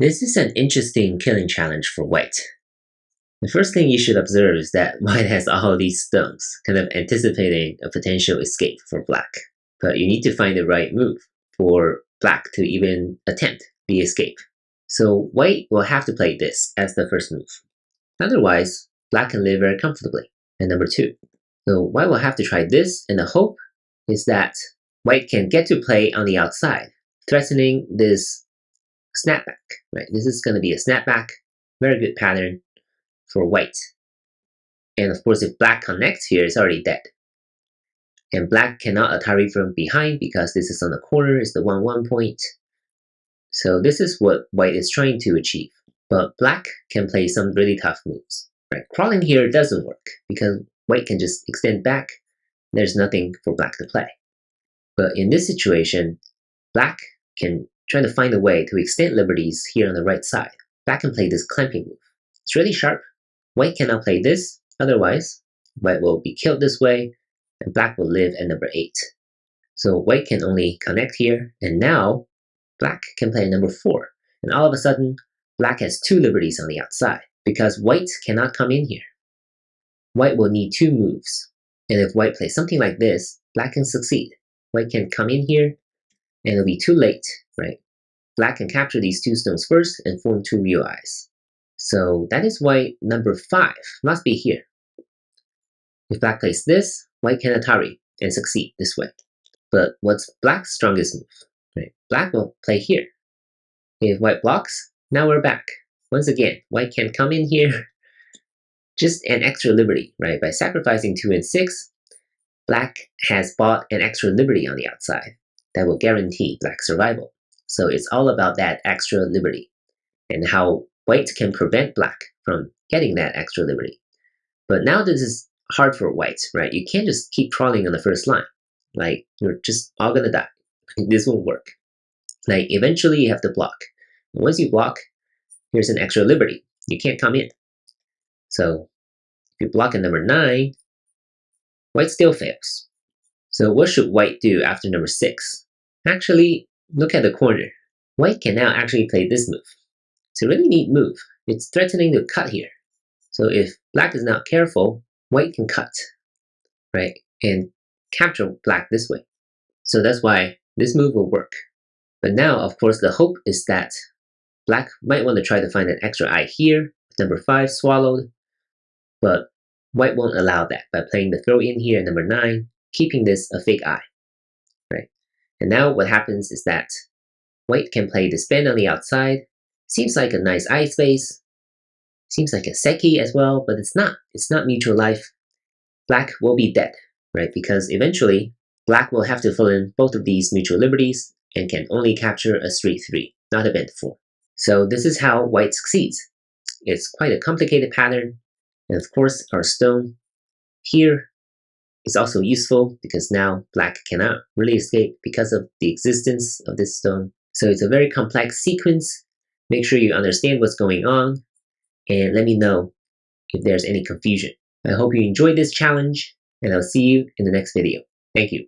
This is an interesting killing challenge for white. The first thing you should observe is that white has all these stones, kind of anticipating a potential escape for black. But you need to find the right move for black to even attempt the escape. So white will have to play this as the first move. Otherwise, black can live very comfortably. And number two, so white will have to try this, and the hope is that white can get to play on the outside, threatening this snapback, right? This is going to be a snapback, very good pattern for white. And of course, if black connects here, it's already dead. And black cannot Atari from behind because this is on the corner, it's the 1-1 point. So this is what white is trying to achieve. But black can play some really tough moves, right? Crawling here doesn't work because white can just extend back. There's nothing for black to play. But in this situation, black can try to find a way to extend liberties here on the right side. Black can play this clamping move. It's really sharp. White cannot play this, otherwise white will be killed this way, and black will live at number 8. So white can only connect here, and now black can play number 4. And all of a sudden, black has 2 liberties on the outside, because white cannot come in here. White will need 2 moves, and if white plays something like this, black can succeed. White can come in here, and it'll be too late, right? Black can capture these 2 stones first and form 2 real eyes. So that is why number 5 must be here. If black plays this, white can Atari and succeed this way. But what's black's strongest move? Right? Black will play here. If white blocks, now we're back. Once again, white can come in here. Just an extra liberty, right? By sacrificing 2 and 6, black has bought an extra liberty on the outside that will guarantee black's survival. So it's all about that extra liberty and how white can prevent black from getting that extra liberty. But now this is hard for white, right? You can't just keep crawling on the first line. Like, you're just all gonna die. This won't work. Like, eventually you have to block. And once you block, here's an extra liberty. You can't come in. So if you block at number 9, white still fails. So what should white do after number 6? Actually, look at the corner. White can now actually play this move. It's a really neat move. It's threatening to cut here. So if black is not careful, white can cut, right? And capture black this way. So that's why this move will work. But now, of course, the hope is that black might want to try to find an extra eye here, number 5 swallowed, but white won't allow that by playing the throw in here at number 9, keeping this a fake eye, right? And now what happens is that white can play this bend on the outside. Seems like a nice eye space. Seems like a seki as well, but it's not. It's not mutual life. Black will be dead, right? Because eventually, black will have to fill in both of these mutual liberties and can only capture a straight 3, not a bend 4. So this is how white succeeds. It's quite a complicated pattern. And of course, our stone here is also useful because now black cannot really escape because of the existence of this stone. So it's a very complex sequence. Make sure you understand what's going on and let me know if there's any confusion. I hope you enjoyed this challenge and I'll see you in the next video. Thank you.